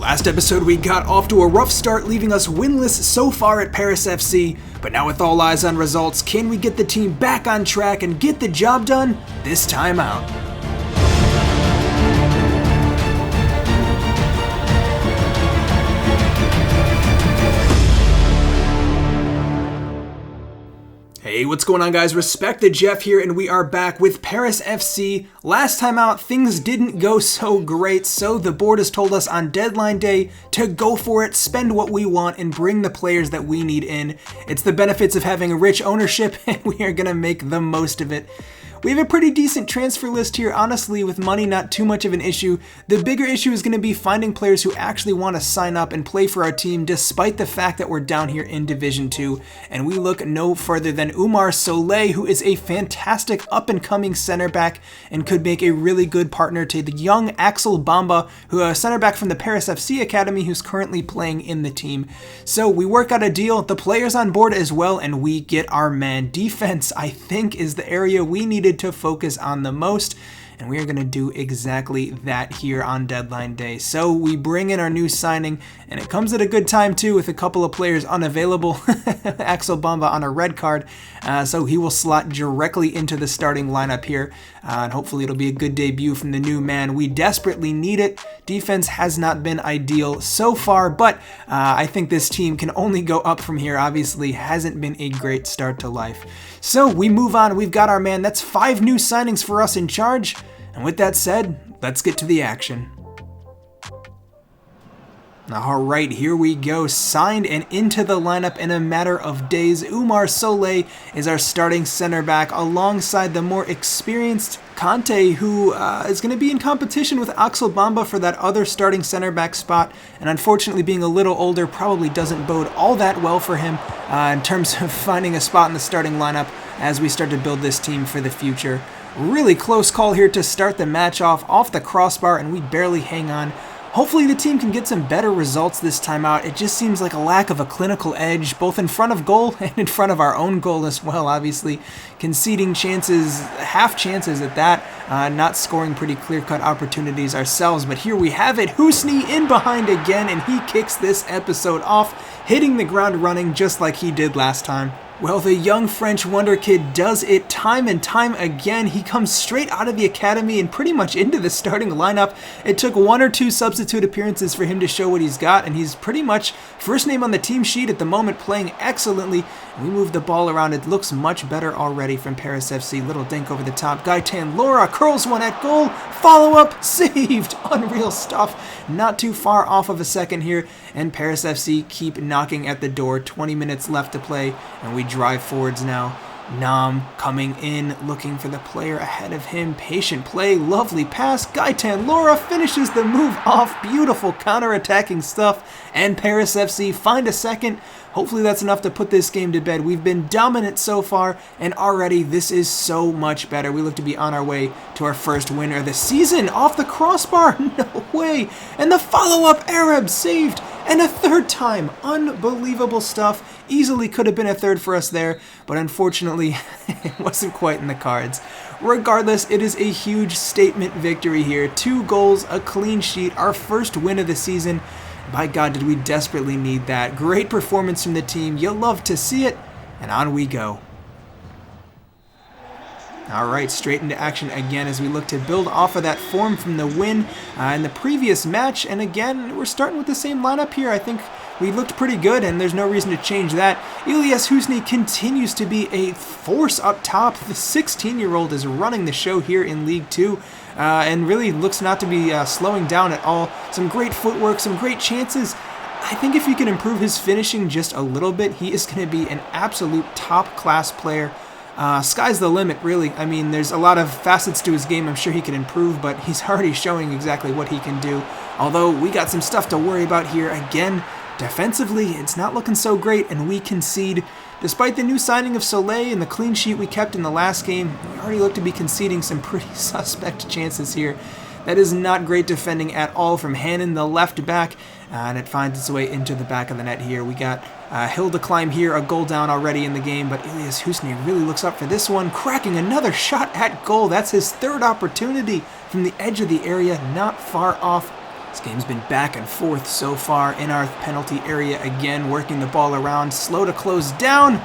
Last episode we got off to a rough start, leaving us winless so far at Paris FC, but now with all eyes on results, can we get the team back on track and get the job done this time out? Hey, what's going on, guys? Respect the Jeff here, and we are back with Paris FC. Last time out, things didn't go so great, so the board has told us on deadline day to go for it, spend what we want, and bring the players that we need in. It's the benefits of having a rich ownership, and we are going to make the most of it. We have a pretty decent transfer list here, honestly, with money not too much of an issue. The bigger issue is going to be finding players who actually want to sign up and play for our team, despite the fact that we're down here in Division 2. And we look no further than Oumar Soleil, who is a fantastic up-and-coming center back and could make a really good partner to the young Axel Bamba, who is a center back from the Paris FC Academy, who's currently playing in the team. So we work out a deal, the players on board as well, and we get our man. Defense, I think, is the area we needed to focus on the most, and we are going to do exactly that here on deadline day. So we bring in our new signing, and it comes at a good time too, with a couple of players unavailable. Axel Bamba on a red card, so he will slot directly into the starting lineup here, and hopefully it'll be a good debut from the new man. We desperately need it. Defense has not been ideal so far, but I think this team can only go up from here. Obviously hasn't been a great start to life. So we move on. We've got our man. That's 5 new signings for us in charge. And with that said, let's get to the action. All right, here we go. Signed and into the lineup in a matter of days. Oumar Soleil is our starting center back alongside the more experienced Conte, who is going to be in competition with Axel Bamba for that other starting center back spot. And unfortunately, being a little older probably doesn't bode all that well for him in terms of finding a spot in the starting lineup as we start to build this team for the future. Really close call here to start the match off the crossbar, and we barely hang on. Hopefully the team can get some better results this time out. It just seems like a lack of a clinical edge, both in front of goal and in front of our own goal as well, obviously. Conceding chances, half chances at that, not scoring pretty clear-cut opportunities ourselves. But here we have it, S1E in behind again, and he kicks this episode off, hitting the ground running just like he did last time. Well, the young French wonder kid does it time and time again. He comes straight out of the academy and pretty much into the starting lineup. It took 1 or 2 substitute appearances for him to show what he's got, and he's pretty much first name on the team sheet at the moment, playing excellently. We move the ball around. It looks much better already from Paris FC. Little dink over the top. Gaetan Laura curls one at goal. Follow-up saved. Unreal stuff. Not too far off of a second here, and Paris FC keep knocking at the door. 20 minutes left to play, and we drive forwards now. Nam coming in, looking for the player ahead of him. Patient play, lovely pass. Gaetan Laura finishes the move off. Beautiful counter-attacking stuff. And Paris FC find a second. Hopefully that's enough to put this game to bed. We've been dominant so far, and already this is so much better. We look to be on our way to our first win of the season. Off the crossbar, no way. And the follow-up Arab saved. And a third time. Unbelievable stuff. Easily could have been a third for us there, but unfortunately, it wasn't quite in the cards. Regardless, it is a huge statement victory here. 2 goals, a clean sheet, our first win of the season. By God, did we desperately need that. Great performance from the team. You'll love to see it, and on we go. All right, straight into action again as we look to build off of that form from the win in the previous match. And again, we're starting with the same lineup here. I think we looked pretty good, and there's no reason to change that. S1E2 continues to be a force up top. The 16-year-old is running the show here in League 2. And really looks not to be slowing down at all. Some great footwork, some great chances. I think if he can improve his finishing just a little bit, he is going to be an absolute top-class player. Sky's the limit, really. I mean, there's a lot of facets to his game I'm sure he can improve, but he's already showing exactly what he can do. Although, we got some stuff to worry about here. Again, defensively, it's not looking so great, and we concede. Despite the new signing of Soleil and the clean sheet we kept in the last game, we already look to be conceding some pretty suspect chances here. That is not great defending at all from Hannon, the left back, and it finds its way into the back of the net here. We got hill to climb here, a goal down already in the game, but S1E2 really looks up for this one, cracking another shot at goal. That's his 3rd opportunity from the edge of the area, not far off. This game's been back and forth so far in our penalty area again, working the ball around, slow to close down,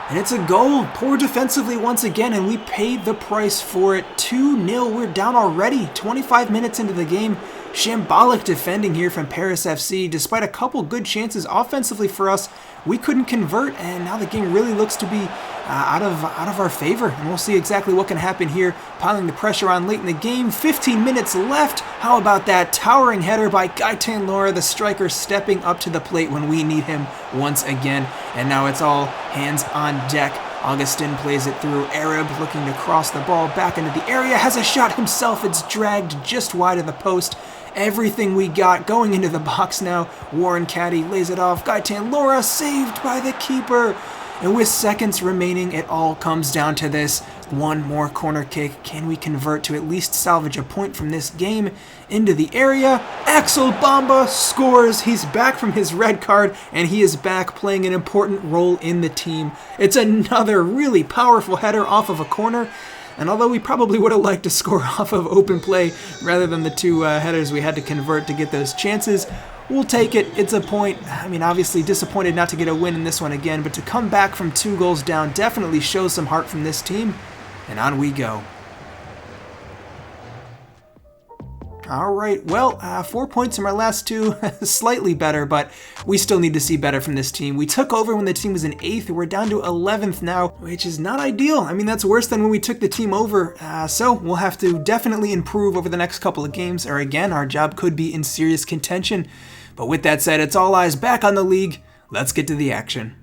and it's a goal. Poor defensively once again, and we paid the price for it. 2-0, we're down already, 25 minutes into the game. Shambolic defending here from Paris FC. Despite a couple good chances offensively for us, we couldn't convert, and now the game really looks to be out of our favor, and we'll see exactly what can happen here. Piling the pressure on late in the game, 15 minutes left. How about that towering header by Gaetan Lora, the striker, stepping up to the plate when we need him once again, and now it's all hands on deck. Augustin plays it through. Arab looking to cross the ball back into the area, has a shot himself. It's dragged just wide of the post. Everything we got going into the box now. Warren Caddy lays it off. Gaetan Lora saved by the keeper. And with seconds remaining, it all comes down to this. One more corner kick. Can we convert to at least salvage a point from this game? Into the area. Axel Bamba scores. He's back from his red card, and he is back playing an important role in the team. It's another really powerful header off of a corner. And although we probably would have liked to score off of open play rather than the two headers we had to convert to get those chances, we'll take it. It's a point. I mean, obviously disappointed not to get a win in this one again, but to come back from 2 goals down definitely shows some heart from this team. And on we go. All right, well, 4 points from our last 2, slightly better, but we still need to see better from this team. We took over when the team was in 8th. We're down to 11th now, which is not ideal. I mean, that's worse than when we took the team over, so we'll have to definitely improve over the next couple of games, or again, our job could be in serious contention. But with that said, it's all eyes back on the league. Let's get to the action.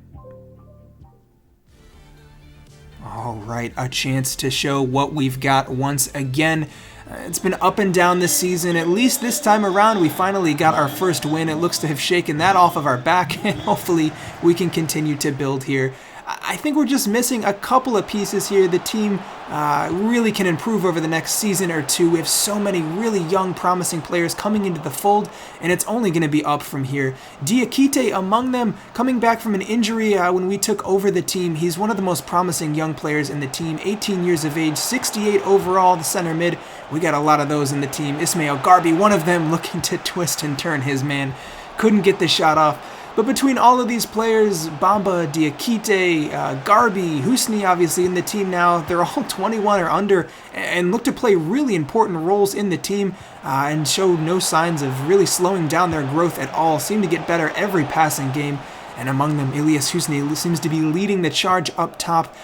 All right, a chance to show what we've got once again. It's been up and down this season. At least this time around, we finally got our first win. It looks to have shaken that off of our back, and hopefully we can continue to build here. I think we're just missing a couple of pieces here. The team really can improve over the next season or two. We have so many really young, promising players coming into the fold, and it's only going to be up from here. Diakite among them, coming back from an injury when we took over the team. He's one of the most promising young players in the team, 18 years of age, 68 overall, the center mid. We got a lot of those in the team. Ismail Garbi, one of them, looking to twist and turn his man. Couldn't get the shot off. But between all of these players, Bamba, Diakite, Garbi, Husni obviously in the team now, they're all 21 or under and look to play really important roles in the team and show no signs of really slowing down their growth at all. Seem to get better every passing game. And among them, Ilyas Husni seems to be leading the charge up top.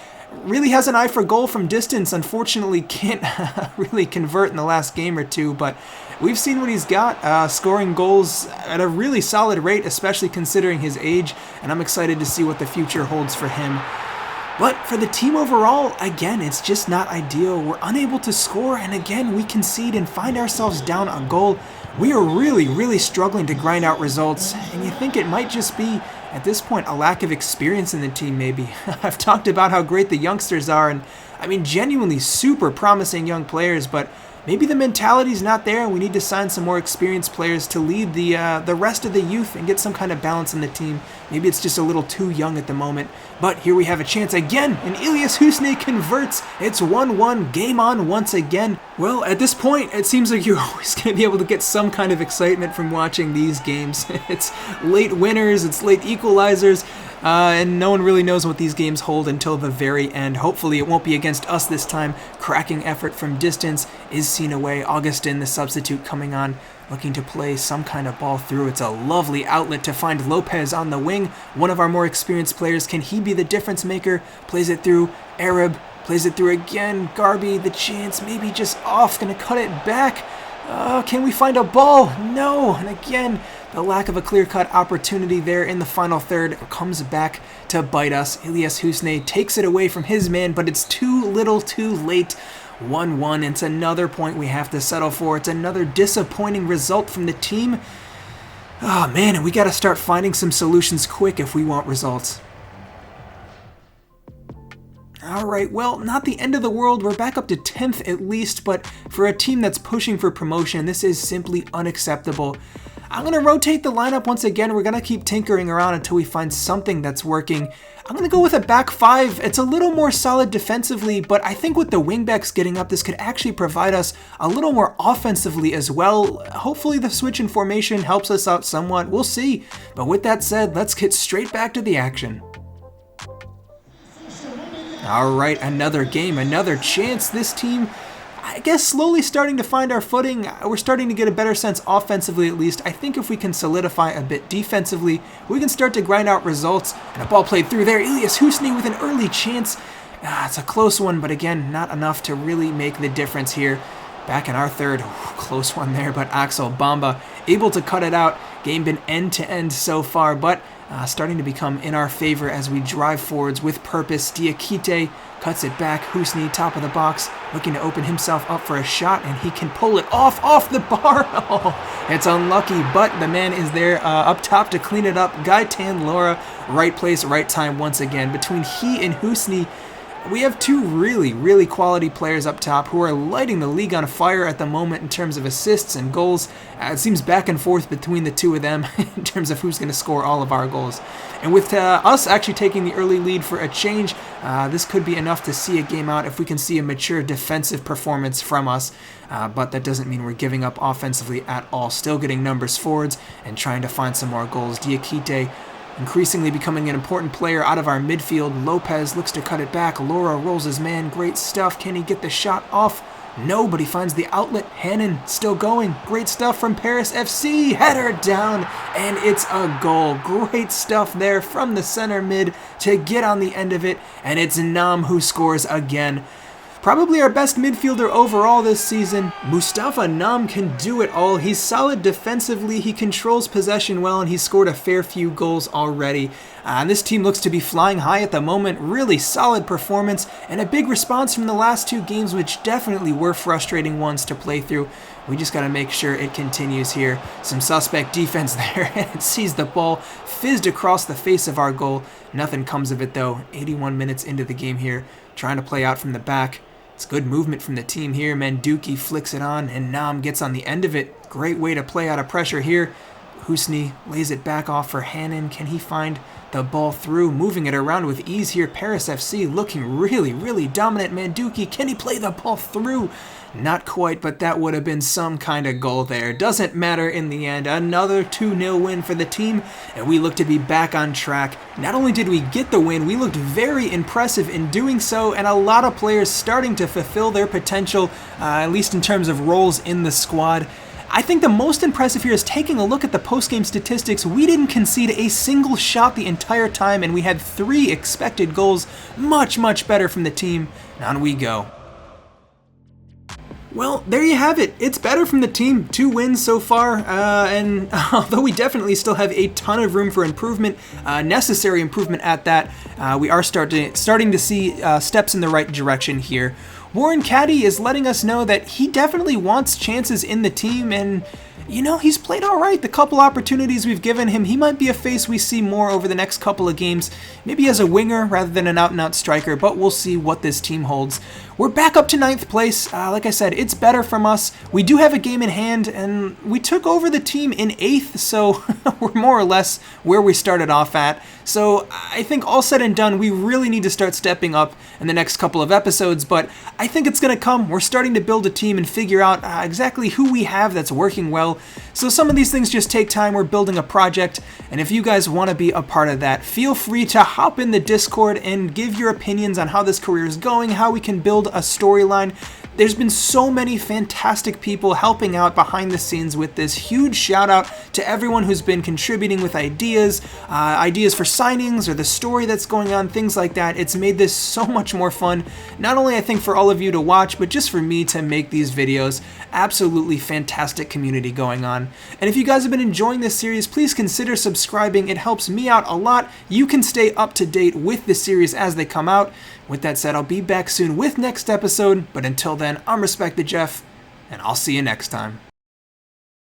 Really has an eye for goal from distance. Unfortunately, can't really convert in the last game or two, but we've seen what he's got, scoring goals at a really solid rate, especially considering his age, and I'm excited to see what the future holds for him. But for the team overall, again, it's just not ideal. We're unable to score, and again, we concede and find ourselves down a goal. We are really struggling to grind out results, and you think it might just be, at this point, a lack of experience in the team maybe. I've talked about how great the youngsters are, and I mean, genuinely super promising young players, but maybe the mentality's not there, and we need to sign some more experienced players to lead the rest of the youth and get some kind of balance in the team. Maybe it's just a little too young at the moment. But here we have a chance again, and Ilyas Husni converts. It's 1-1, game on once again. Well, at this point, it seems like you're always going to be able to get some kind of excitement from watching these games. It's late winners, it's late equalizers, and no one really knows what these games hold until the very end. Hopefully it won't be against us this time. Cracking effort from distance is seen away. Augustin, the substitute, coming on, looking to play some kind of ball through. It's a lovely outlet to find Lopez on the wing. One of our more experienced players. Can he be the difference maker? Plays it through. Arab plays it through again. Garbi, the chance, maybe just off. Gonna cut it back. Can we find a ball? No. And again, the lack of a clear-cut opportunity there in the final third comes back to bite us. Ilyas Husni takes it away from his man, but it's too little too late. 1-1. It's another point we have to settle for. It's another disappointing result from the team. Oh man, and we got to start finding some solutions quick if we want results. Alright, well, not the end of the world. We're back up to 10th at least, but for a team that's pushing for promotion, this is simply unacceptable. I'm going to rotate the lineup once again. We're going to keep tinkering around until we find something that's working. I'm going to go with a back five. It's a little more solid defensively, but I think with the wingbacks getting up, this could actually provide us a little more offensively as well. Hopefully the switch in formation helps us out somewhat. We'll see. But with that said, let's get straight back to the action. All right, another game, another chance. This team, I guess, slowly starting to find our footing. We're starting to get a better sense offensively, at least. I think if we can solidify a bit defensively, we can start to grind out results. And a ball played through there. Elias Husni with an early chance. It's a close one, but again, not enough to really make the difference here. Back in our third, close one there, but Axel Bamba able to cut it out. Game been end-to-end so far, but starting to become in our favor as we drive forwards with purpose. Diakite cuts it back. Husni, top of the box, looking to open himself up for a shot, and he can pull it off the bar. Oh, it's unlucky, but the man is there up top to clean it up. Gaetan Laura, right place, right time once again. Between he and Husni, we have two really quality players up top who are lighting the league on fire at the moment in terms of assists and goals. It seems back and forth between the two of them in terms of who's going to score all of our goals. And with us actually taking the early lead for a change, this could be enough to see a game out if we can see a mature defensive performance from us. But that doesn't mean we're giving up offensively at all. Still getting numbers forwards and trying to find some more goals. Diakite increasingly becoming an important player out of our midfield. Lopez looks to cut it back. Laura rolls his man. Great stuff. Can he get the shot off? No, but he finds the outlet. Hannon still going. Great stuff from Paris FC. Header down, and it's a goal. Great stuff there from the center mid to get on the end of it, and it's Nam who scores again. Probably our best midfielder overall this season. Mustafa Nam can do it all. He's solid defensively, he controls possession well, and he's scored a fair few goals already. And this team looks to be flying high at the moment. Really solid performance, and a big response from the last two games, which definitely were frustrating ones to play through. We just got to make sure it continues here. Some suspect defense there, and it sees the ball fizzed across the face of our goal. Nothing comes of it though. 81 minutes into the game here, trying to play out from the back. It's good movement from the team here. Manduki flicks it on, and Nam gets on the end of it. Great way to play out of pressure here. Husni lays it back off for Hannon. Can he find the ball through? Moving it around with ease here. Paris FC looking really dominant. Manduki, can he play the ball through? Not quite, but that would have been some kind of goal there. Doesn't matter in the end. Another 2-0 win for the team, and we look to be back on track. Not only did we get the win, we looked very impressive in doing so, and a lot of players starting to fulfill their potential, at least in terms of roles in the squad. I think the most impressive here is taking a look at the post-game statistics. We didn't concede a single shot the entire time, and we had 3 expected goals. Much better from the team. On we go. Well, there you have it. It's better from the team. 2 wins so far, and although we definitely still have a ton of room for improvement, necessary improvement at that, we are starting to see steps in the right direction here. Warren Caddy is letting us know that he definitely wants chances in the team, and you know, he's played all right. The couple opportunities we've given him, he might be a face we see more over the next couple of games, maybe as a winger rather than an out-and-out striker, but we'll see what this team holds. We're back up to 9th place. Like I said, it's better from us. We do have a game in hand, and we took over the team in 8th, so we're more or less where we started off at. So I think all said and done, we really need to start stepping up in the next couple of episodes, but I think it's going to come. We're starting to build a team and figure out exactly who we have that's working well. So some of these things just take time. We're building a project, and if you guys want to be a part of that, feel free to hop in the Discord and give your opinions on how this career is going, how we can build a storyline. There's been so many fantastic people helping out behind the scenes with this. Huge shout out to everyone who's been contributing with ideas for signings or the story that's going on, things like that. It's made this so much more fun. Not only I think for all of you to watch, but just for me to make these videos. Absolutely fantastic community going on. And if you guys have been enjoying this series, please consider subscribing. It helps me out a lot. You can stay up to date with the series as they come out. With that said, I'll be back soon with next episode, but until then, I'm Respect the Jeff, and I'll see you next time.